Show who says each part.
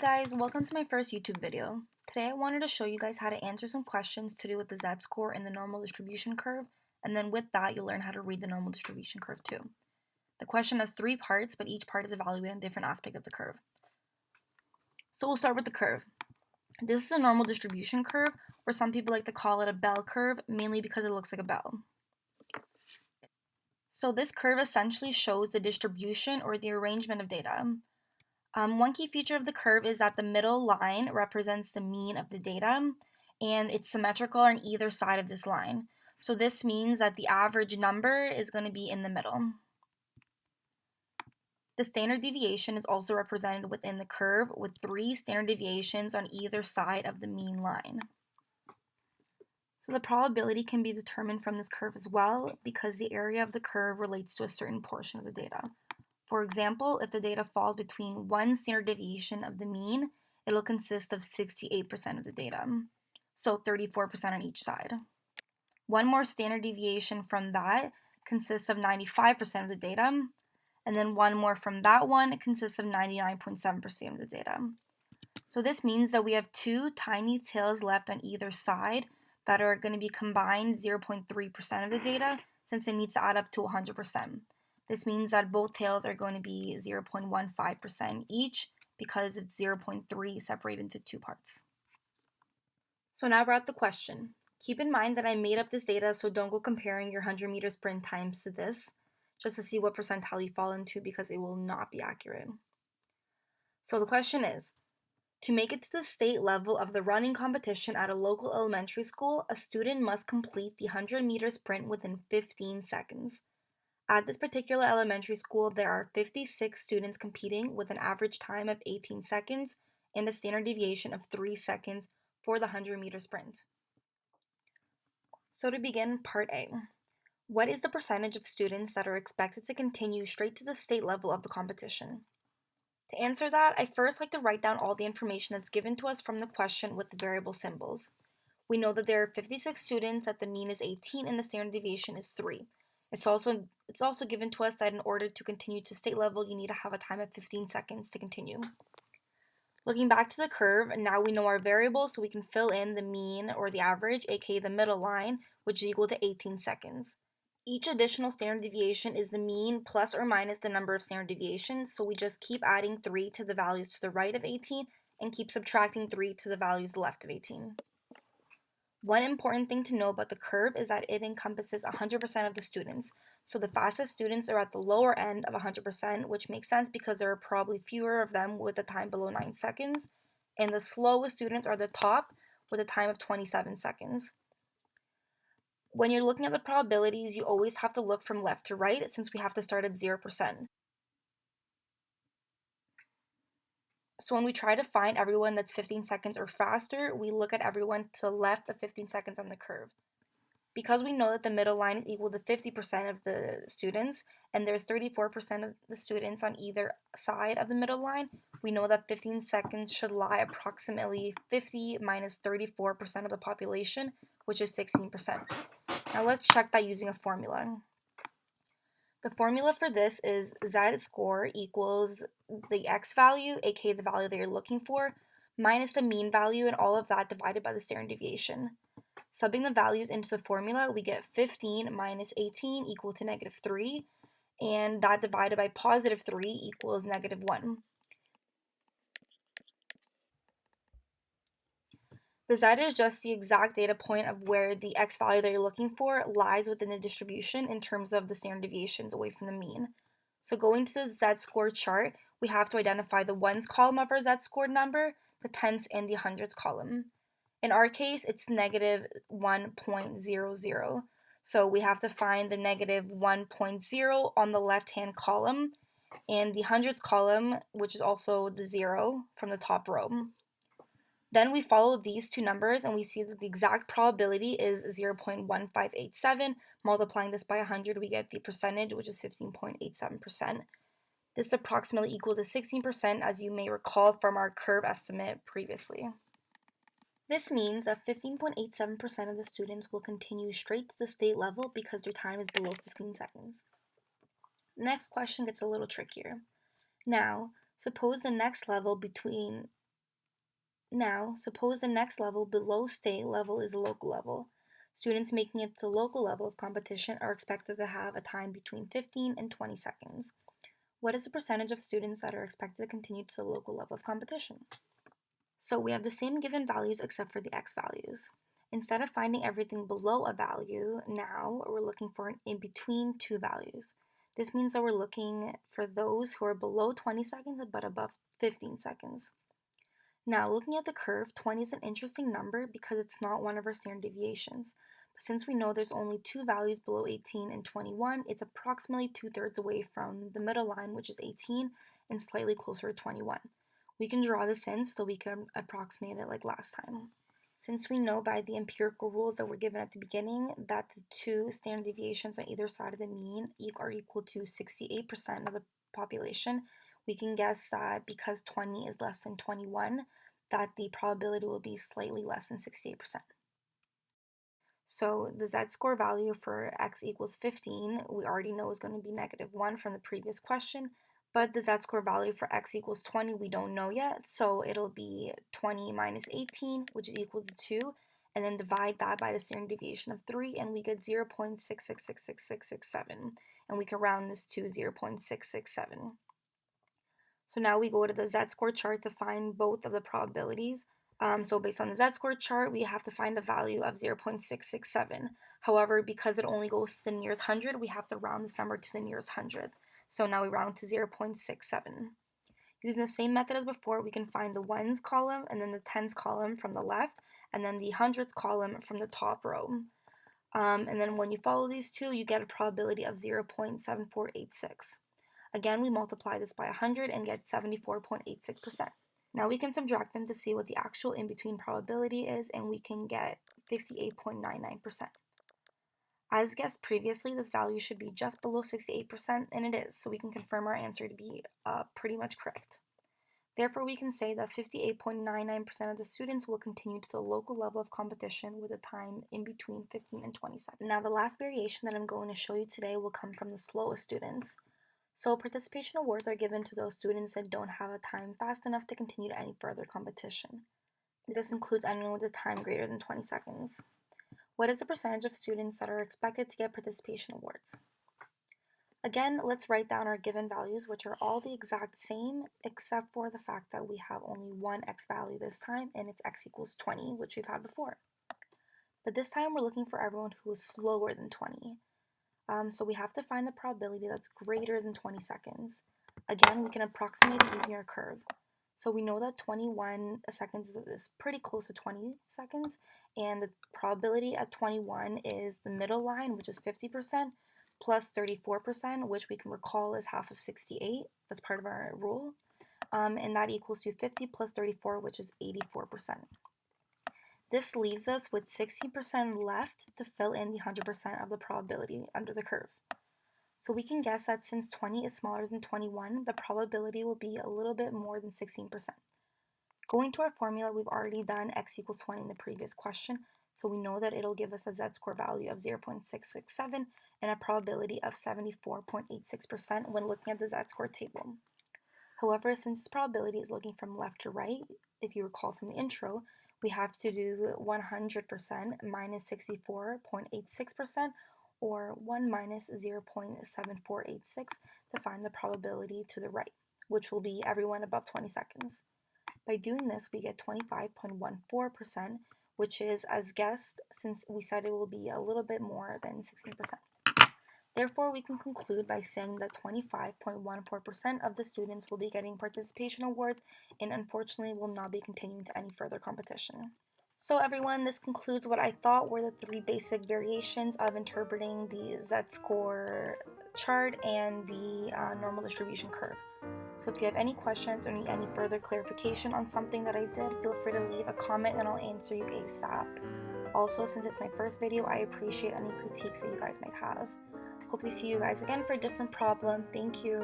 Speaker 1: Hey guys, welcome to my first YouTube video. Today I wanted to show you guys how to answer some questions to do with the z-score and the normal distribution curve, and then with that you'll learn how to read the normal distribution curve too. The question has three parts, but each part is evaluating a different aspect of the curve. So we'll start with the curve. This is a normal distribution curve, or some people like to call it a bell curve, mainly because it looks like a bell. So this curve essentially shows the distribution or the arrangement of data. One key feature of the curve is that the middle line represents the mean of the data, and it's symmetrical on either side of this line. So this means that the average number is going to be in the middle. The standard deviation is also represented within the curve with 3 standard deviations on either side of the mean line. So the probability can be determined from this curve as well because the area of the curve relates to a certain portion of the data. For example, if the data falls between one standard deviation of the mean, it'll consist of 68% of the data, so 34% on each side. One more standard deviation from that consists of 95% of the data, and then one more from that one consists of 99.7% of the data. So this means that we have 2 tiny tails left on either side that are going to be combined 0.3% of the data since it needs to add up to 100%. This means that both tails are going to be 0.15% each because it's 0.3 separated into 2 parts. So now we're at the question. Keep in mind that I made up this data, so don't go comparing your 100 meter sprint times to this, just to see what percentile you fall into because it will not be accurate. So the question is, to make it to the state level of the running competition at a local elementary school, a student must complete the 100 meter sprint within 15 seconds. At this particular elementary school, there are 56 students competing with an average time of 18 seconds and a standard deviation of 3 seconds for the 100 meter sprint. So to begin, part A. What is the percentage of students that are expected to continue straight to the state level of the competition? To answer that, I first like to write down all the information that's given to us from the question with the variable symbols. We know that there are 56 students, that the mean is 18, and the standard deviation is 3. It's also given to us that in order to continue to state level, you need to have a time of 15 seconds to continue. Looking back to the curve, now we know our variables, so we can fill in the mean or the average, aka the middle line, which is equal to 18 seconds. Each additional standard deviation is the mean plus or minus the number of standard deviations, so we just keep adding 3 to the values to the right of 18 and keep subtracting 3 to the values left of 18. One important thing to know about the curve is that it encompasses 100% of the students. So the fastest students are at the lower end of 100%, which makes sense because there are probably fewer of them with a time below 9 seconds. And the slowest students are the top with a time of 27 seconds. When you're looking at the probabilities, you always have to look from left to right since we have to start at 0%. So when we try to find everyone that's 15 seconds or faster, we look at everyone to the left of 15 seconds on the curve. Because we know that the middle line is equal to 50% of the students, and there's 34% of the students on either side of the middle line, we know that 15 seconds should lie approximately 50 minus 34% of the population, which is 16%. Now let's check that using a formula. The formula for this is z-score equals the x value, aka the value that you're looking for, minus the mean value and all of that divided by the standard deviation. Subbing the values into the formula, we get 15 minus 18 equal to negative 3, and that divided by positive 3 equals negative 1. The z is just the exact data point of where the x value that you're looking for lies within the distribution in terms of the standard deviations away from the mean. So going to the z-score chart, we have to identify the ones column of our z-score number, the tenths, and the hundreds column. In our case, it's negative 1.00. So we have to find the negative 1.0 on the left-hand column and the hundreds column, which is also the 0 from the top row. Then we follow these two numbers and we see that the exact probability is 0.1587. Multiplying this by 100, we get the percentage, which is 15.87%. This is approximately equal to 16%, as you may recall from our curve estimate previously. This means that 15.87% of the students will continue straight to the state level because their time is below 15 seconds. The next question gets a little trickier. Now, suppose the next level between Now, suppose the next level below state level is local level. Students making it to local level of competition are expected to have a time between 15 and 20 seconds. What is the percentage of students that are expected to continue to the local level of competition? So we have the same given values except for the x values. Instead of finding everything below a value, now we're looking for an in between two values. This means that we're looking for those who are below 20 seconds but above 15 seconds. Now, looking at the curve, 20 is an interesting number because it's not one of our standard deviations. But since we know there's only two values below 18 and 21, it's approximately 2/3 away from the middle line, which is 18, and slightly closer to 21. We can draw this in so we can approximate it like last time. Since we know by the empirical rules that were given at the beginning that the two standard deviations on either side of the mean are equal to 68% of the population, we can guess that because 20 is less than 21, that the probability will be slightly less than 68%. So the z-score value for x equals 15, we already know is going to be -1 from the previous question, but the z-score value for x equals 20, we don't know yet, so it'll be 20 minus 18, which is equal to 2, and then divide that by the standard deviation of 3, and we get 0.666667, and we can round this to 0.667. So now we go to the z-score chart to find both of the probabilities. So based on the z-score chart, we have to find a value of 0.667. However, because it only goes to the nearest 100, we have to round this number to the nearest 100. So now we round to 0.67. Using the same method as before, we can find the ones column and then the tens column from the left, and then the hundreds column from the top row. And then when you follow these two, you get a probability of 0.7486. Again, we multiply this by 100 and get 74.86%. Now we can subtract them to see what the actual in-between probability is, and we can get 58.99%. As guessed previously, this value should be just below 68%, and it is, so we can confirm our answer to be pretty much correct. Therefore, we can say that 58.99% of the students will continue to the local level of competition with a time in between 15 and 20 seconds. Now, the last variation that I'm going to show you today will come from the slowest students. So participation awards are given to those students that don't have a time fast enough to continue to any further competition. This includes anyone with a time greater than 20 seconds. What is the percentage of students that are expected to get participation awards? Again, let's write down our given values, which are all the exact same, except for the fact that we have only one x value this time, and it's x equals 20, which we've had before. But this time we're looking for everyone who is slower than 20. So we have to find the probability that's greater than 20 seconds. Again, we can approximate it using our curve. So we know that 21 seconds is pretty close to 20 seconds, and the probability at 21 is the middle line, which is 50%, plus 34%, which we can recall is half of 68. That's part of our rule. And that equals to 50 plus 34, which is 84%. This leaves us with 60% left to fill in the 100% of the probability under the curve. So we can guess that since 20 is smaller than 21, the probability will be a little bit more than 16%. Going to our formula, we've already done x equals 20 in the previous question, so we know that it'll give us a z-score value of 0.667 and a probability of 74.86% when looking at the z-score table. However, since this probability is looking from left to right, if you recall from the intro, we have to do 100% minus 64.86%, or 1 minus 0.7486 to find the probability to the right, which will be everyone above 20 seconds. By doing this, we get 25.14%, which is as guessed since we said it will be a little bit more than 16%. Therefore, we can conclude by saying that 25.14% of the students will be getting participation awards and unfortunately will not be continuing to any further competition. So everyone, this concludes what I thought were the 3 basic variations of interpreting the z-score chart and the normal distribution curve. So if you have any questions or need any further clarification on something that I did, feel free to leave a comment and I'll answer you ASAP. Also, since it's my first video, I appreciate any critiques that you guys might have. Hope to see you guys again for a different problem. Thank you.